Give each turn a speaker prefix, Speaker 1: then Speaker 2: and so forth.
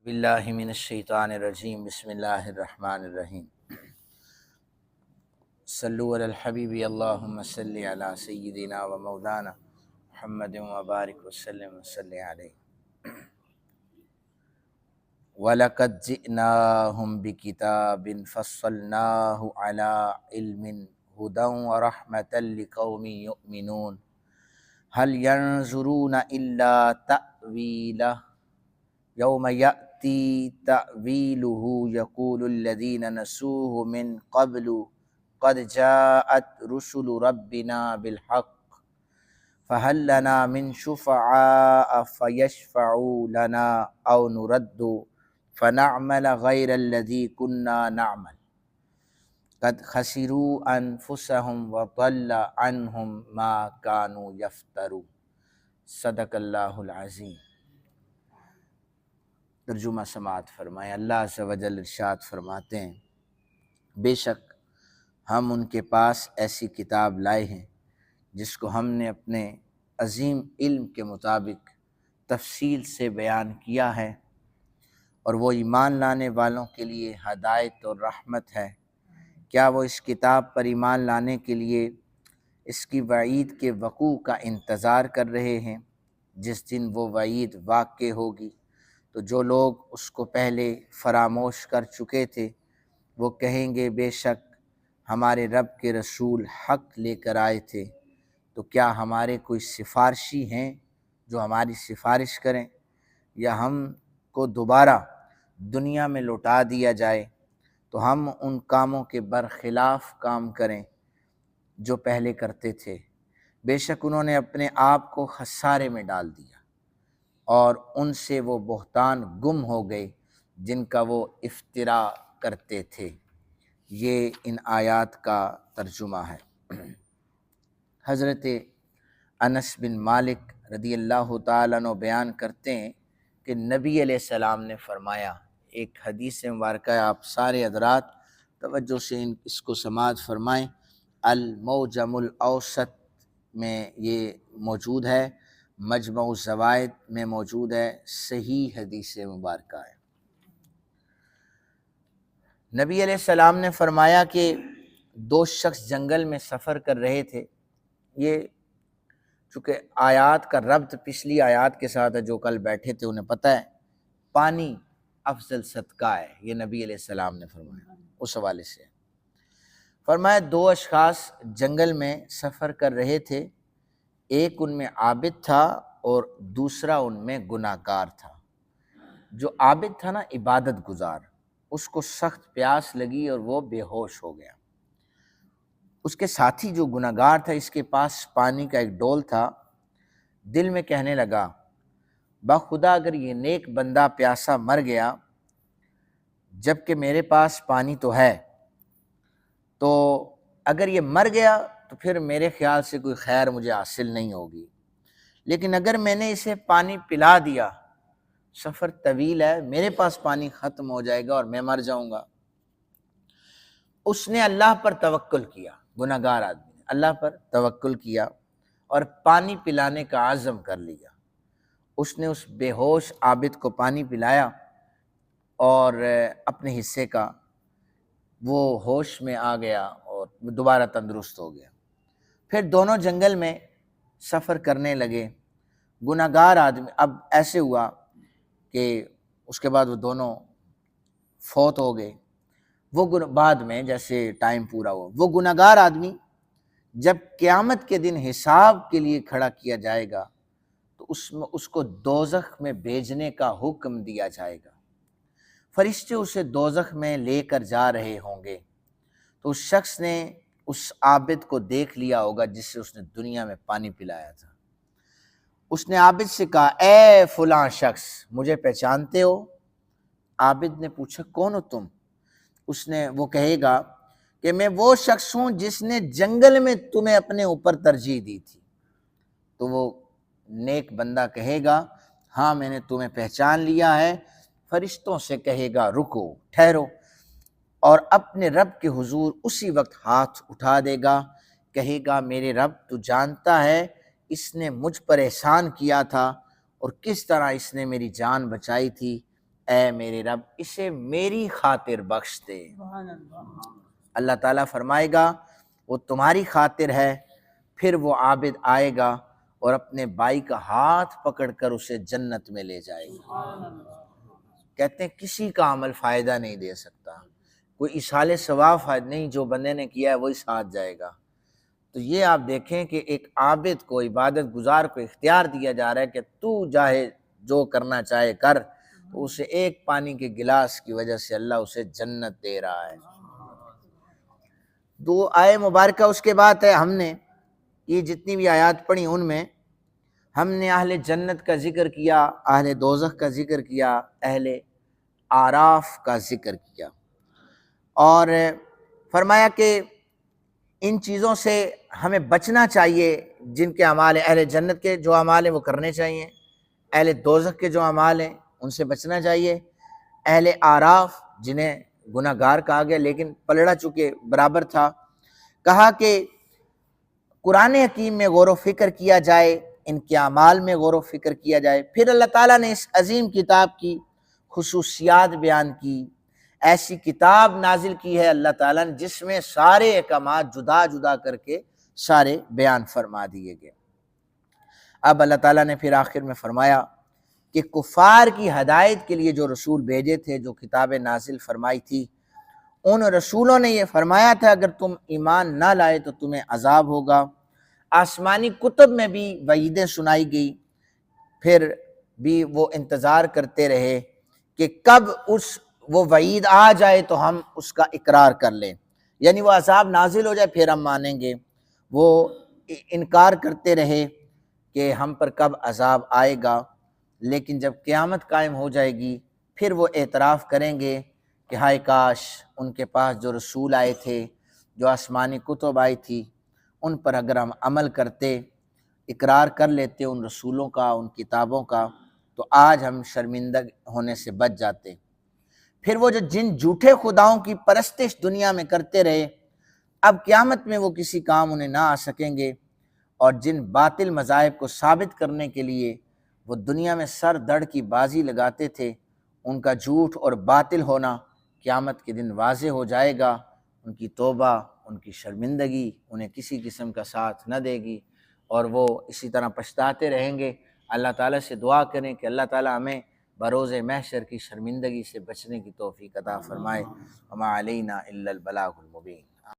Speaker 1: باللہ من الشیطان الرجیم بسم اللہ الرحمن الرحیم صلو علی الحبیب اللہم صلی علی سیدنا و مولانا محمد وبارک وسلم وصلی علیہ وَلَقَدْ جِئْنَاهُمْ بِكِتَابٍ فَصَّلْنَاهُ عَلَىٰ عِلْمٍ هُدًى وَرَحْمَةً لِقَوْمٍ يُؤْمِنُونَ هَلْ يَنظُرُونَ إِلَّا تَأْوِيلَهُ يَوْمَ يَأْتِي تَأْوِيلُهُ يَقُولُ الَّذِينَ نَسُوهُ مِن قَبْلُ قَدْ جَاءَتْ رُسُلُ رَبِّنَا بِالْحَقِّ فَهَل لَّنَا مِن شُفَعَاءَ فَيَشْفَعُوا لَنَا أَوْ نُرَدُّ فَنَعْمَلَ غَيْرَ الَّذِي كُنَّا نَعْمَلُ قَدْ خَسِرُوا أَنفُسَهُمْ وَضَلَّ عَنْهُمْ مَا كَانُوا يَفْتَرُونَ صدق اللہ العظیم۔ ترجمہ سماعت فرمائیں۔ اللہ عز و جل ارشاد فرماتے ہیں، بے شک ہم ان کے پاس ایسی کتاب لائے ہیں جس کو ہم نے اپنے عظیم علم کے مطابق تفصیل سے بیان کیا ہے، اور وہ ایمان لانے والوں کے لیے ہدایت اور رحمت ہے۔ کیا وہ اس کتاب پر ایمان لانے کے لیے اس کی وعید کے وقوع کا انتظار کر رہے ہیں؟ جس دن وہ وعید واقع ہوگی تو جو لوگ اس کو پہلے فراموش کر چکے تھے وہ کہیں گے، بے شک ہمارے رب کے رسول حق لے کر آئے تھے، تو کیا ہمارے کوئی سفارشی ہیں جو ہماری سفارش کریں، یا ہم کو دوبارہ دنیا میں لوٹا دیا جائے تو ہم ان کاموں کے برخلاف کام کریں جو پہلے کرتے تھے؟ بے شک انہوں نے اپنے آپ کو خسارے میں ڈال دیا، اور ان سے وہ بہتان گم ہو گئے جن کا وہ افترا کرتے تھے۔ یہ ان آیات کا ترجمہ ہے۔ حضرت انس بن مالک رضی اللہ تعالیٰ عنہ بیان کرتے ہیں کہ نبی علیہ السلام نے فرمایا، ایک حدیث مبارکہ ہے، آپ سارے حضرات توجہ سے اس کو سماعت فرمائیں، المعجم الاوسط میں یہ موجود ہے، مجمع الزوائد میں موجود ہے، صحیح حدیث مبارکہ ہے۔ نبی علیہ السلام نے فرمایا کہ دو شخص جنگل میں سفر کر رہے تھے۔ یہ چونکہ آیات کا ربط پچھلی آیات کے ساتھ ہے، جو کل بیٹھے تھے انہیں پتہ ہے، پانی افضل صدقہ ہے، یہ نبی علیہ السلام نے فرمایا۔ اس حوالے سے فرمایا دو اشخاص جنگل میں سفر کر رہے تھے، ایک ان میں عابد تھا اور دوسرا ان میں گناہ گار تھا۔ جو عابد تھا نا، عبادت گزار، اس کو سخت پیاس لگی اور وہ بے ہوش ہو گیا۔ اس کے ساتھی جو گناہ گار تھا، اس کے پاس پانی کا ایک ڈول تھا، دل میں کہنے لگا، بخدا اگر یہ نیک بندہ پیاسا مر گیا جبکہ میرے پاس پانی تو ہے، تو اگر یہ مر گیا تو پھر میرے خیال سے کوئی خیر مجھے حاصل نہیں ہوگی، لیکن اگر میں نے اسے پانی پلا دیا، سفر طویل ہے، میرے پاس پانی ختم ہو جائے گا اور میں مر جاؤں گا۔ اس نے اللہ پر توکل کیا، گناہ گار آدمی نے اللہ پر توکل کیا اور پانی پلانے کا عزم کر لیا۔ اس نے اس بے ہوش عابد کو پانی پلایا اور اپنے حصے کا وہ ہوش میں آ گیا اور دوبارہ تندرست ہو گیا۔ پھر دونوں جنگل میں سفر کرنے لگے۔ گناہ گار آدمی، اب ایسے ہوا کہ اس کے بعد وہ دونوں فوت ہو گئے۔ وہ بعد میں جیسے ٹائم پورا ہوا، وہ گناہ گار آدمی جب قیامت کے دن حساب کے لیے کھڑا کیا جائے گا تو اس کو دوزخ میں بھیجنے کا حکم دیا جائے گا۔ فرشتے اسے دوزخ میں لے کر جا رہے ہوں گے، تو اس شخص نے اس عابد کو دیکھ لیا ہوگا جس سے اس نے دنیا میں پانی پلایا تھا۔ اس نے عابد سے کہا، اے فلاں شخص، مجھے پہچانتے ہو؟ عابد نے پوچھا، کون ہو تم؟ وہ کہے گا کہ میں وہ شخص ہوں جس نے جنگل میں تمہیں اپنے اوپر ترجیح دی تھی۔ تو وہ نیک بندہ کہے گا، ہاں میں نے تمہیں پہچان لیا ہے۔ فرشتوں سے کہے گا، رکو، ٹھہرو، اور اپنے رب کے حضور اسی وقت ہاتھ اٹھا دے گا، کہے گا، میرے رب تو جانتا ہے اس نے مجھ پر احسان کیا تھا اور کس طرح اس نے میری جان بچائی تھی، اے میرے رب اسے میری خاطر بخش دے۔ اللہ تعالیٰ فرمائے گا وہ تمہاری خاطر ہے۔ پھر وہ عابد آئے گا اور اپنے بھائی کا ہاتھ پکڑ کر اسے جنت میں لے جائے گا۔ کہتے ہیں کسی کا عمل فائدہ نہیں دے سکتا، کوئی ایصال ثواب فائدہ نہیں، جو بندے نے کیا ہے وہی ساتھ جائے گا۔ تو یہ آپ دیکھیں کہ ایک عابد کو، عبادت گزار کو اختیار دیا جا رہا ہے کہ تو چاہے جو کرنا چاہے کر، تو اسے ایک پانی کے گلاس کی وجہ سے اللہ اسے جنت دے رہا ہے۔ دو آیے مبارکہ اس کے بعد ہے، ہم نے یہ جتنی بھی آیات پڑھی ان میں ہم نے اہل جنت کا ذکر کیا، اہل دوزخ کا ذکر کیا، اہل اعراف کا ذکر کیا، اور فرمایا کہ ان چیزوں سے ہمیں بچنا چاہیے، جن کے اعمال اہل جنت کے جو اعمال ہیں وہ کرنے چاہیے، اہل دوزخ کے جو اعمال ہیں ان سے بچنا چاہیے۔ اہل اعراف جنہیں گناہ گار کہا گیا لیکن پلڑا چکے برابر تھا، کہا کہ قرآن حکیم میں غور و فکر کیا جائے، ان کے اعمال میں غور و فکر کیا جائے۔ پھر اللہ تعالیٰ نے اس عظیم کتاب کی خصوصیات بیان کی، ایسی کتاب نازل کی ہے اللہ تعالیٰ نے جس میں سارے احکامات جدا جدا کر کے سارے بیان فرما دیے گئے۔ اب اللہ تعالیٰ نے پھر آخر میں فرمایا کہ کفار کی ہدایت کے لیے جو رسول بھیجے تھے، جو کتابیں نازل فرمائی تھی، ان رسولوں نے یہ فرمایا تھا اگر تم ایمان نہ لائے تو تمہیں عذاب ہوگا۔ آسمانی کتب میں بھی وعیدیں سنائی گئی، پھر بھی وہ انتظار کرتے رہے کہ کب وہ وعید آ جائے تو ہم اس کا اقرار کر لیں، یعنی وہ عذاب نازل ہو جائے پھر ہم مانیں گے۔ وہ انکار کرتے رہے کہ ہم پر کب عذاب آئے گا، لیکن جب قیامت قائم ہو جائے گی پھر وہ اعتراف کریں گے کہ ہائے کاش ان کے پاس جو رسول آئے تھے، جو آسمانی کتب آئی تھی، ان پر اگر ہم عمل کرتے، اقرار کر لیتے ان رسولوں کا، ان کتابوں کا، تو آج ہم شرمندہ ہونے سے بچ جاتے۔ پھر وہ جو جن جھوٹے خداؤں کی پرستش دنیا میں کرتے رہے، اب قیامت میں وہ کسی کام انہیں نہ آ سکیں گے، اور جن باطل مذاہب کو ثابت کرنے کے لیے وہ دنیا میں سر دڑ کی بازی لگاتے تھے، ان کا جھوٹ اور باطل ہونا قیامت کے دن واضح ہو جائے گا۔ ان کی توبہ، ان کی شرمندگی انہیں کسی قسم کا ساتھ نہ دے گی، اور وہ اسی طرح پچھتاتے رہیں گے۔ اللہ تعالیٰ سے دعا کریں کہ اللہ تعالیٰ ہمیں بروز محشر کی شرمندگی سے بچنے کی توفیق عطا فرمائے۔ وما علینا الا البلاغ المبین۔